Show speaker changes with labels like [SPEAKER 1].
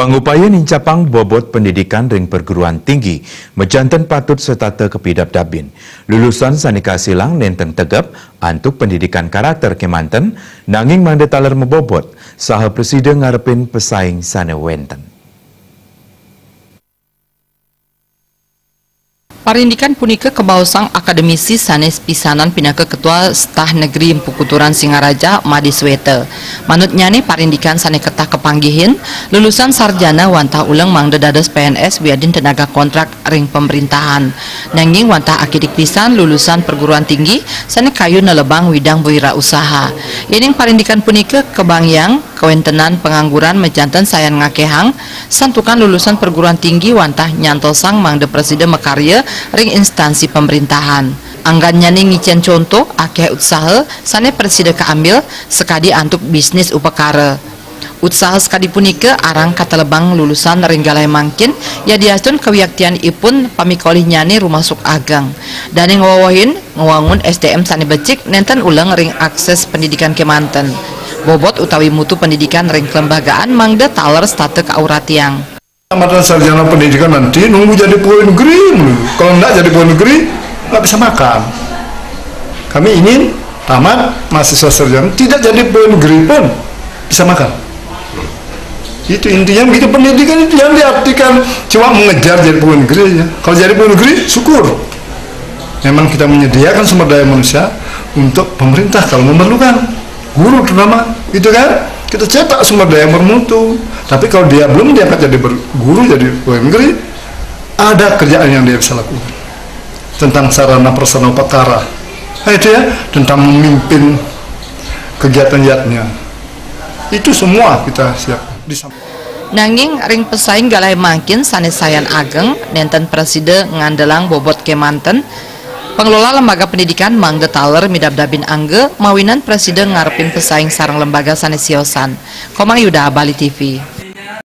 [SPEAKER 1] Pangupaya nincapang bobot pendidikan ring perguruan tinggi, mejanten patut setata kepidap dabin. Lulusan Sanika Silang nenteng tegap antuk pendidikan karakter kemanten, nanging mandetaler membobot, saha presiden ngarepin pesaing sana wenten.
[SPEAKER 2] Parindikan punika kebausang akademisi sanes pisanan pinaka ketua Staf Negeri Empukuturan Singaraja Madi Swete. Manutnya nih parindikan sane ketah kepanggihin lulusan sarjana wantah ulang mangda dados PNS biadin tenaga kontrak ring pemerintahan. Nanging wantah akidik pisan lulusan perguruan tinggi sane kayu nelebang widang wirausaha. Yening parindikan punika kebangyang kewentenan pengangguran mejanten sayan ngakehang santukan lulusan perguruan tinggi wantah nyantosang mangda presiden mekarya ring instansi pemerintahan. Anggannya nih ngicen contoh akeh usaha sane presiden keambil sekadi antuk bisnis upekara. Usaha sekadi punika arang katalebang lulusan ring galai mangkin ya diastun kewiaktian ipun pamikolih nyani rumah suk agang. Dan yang ngawawahin ngewangun SDM sane becik nenten ulang ring akses pendidikan kemanten. Bobot utawi mutu pendidikan ring kelembagaan mangda taler state kauratiang.
[SPEAKER 3] Tamatan sarjana pendidikan nanti nunggu jadi pegawai negeri. Kalau enggak jadi pegawai negeri nggak bisa makan. Kami ingin tamat mahasiswa sarjana tidak jadi pegawai negeri pun bisa makan. Itu intinya begitu. Pendidikan itu yang diartikan cuma mengejar jadi pegawai negeri ya. Kalau jadi pegawai negeri syukur. Memang kita menyediakan sumber daya manusia untuk pemerintah kalau memerlukan. Guru terutama itu kan kita cetak sumber daya bermutu. Tapi kalau dia belum diangkat jadi guru, jadi pegawai negeri, ada kerjaan yang dia bisa lakukan tentang sarana prasarana perkara. Nah, itu ya, tentang memimpin kegiatan-kegiatannya. Itu semua kita siap.
[SPEAKER 2] Nanging ring pesaing galai mangkin sanes sayan ageng nenten presiden ngandelang bobot kemanten. Pengelola lembaga pendidikan mangda taler midabdabin angge mawinan presiden ngarepin pesaing sarang lembaga sanes siosan. Komang Yuda, Bali TV.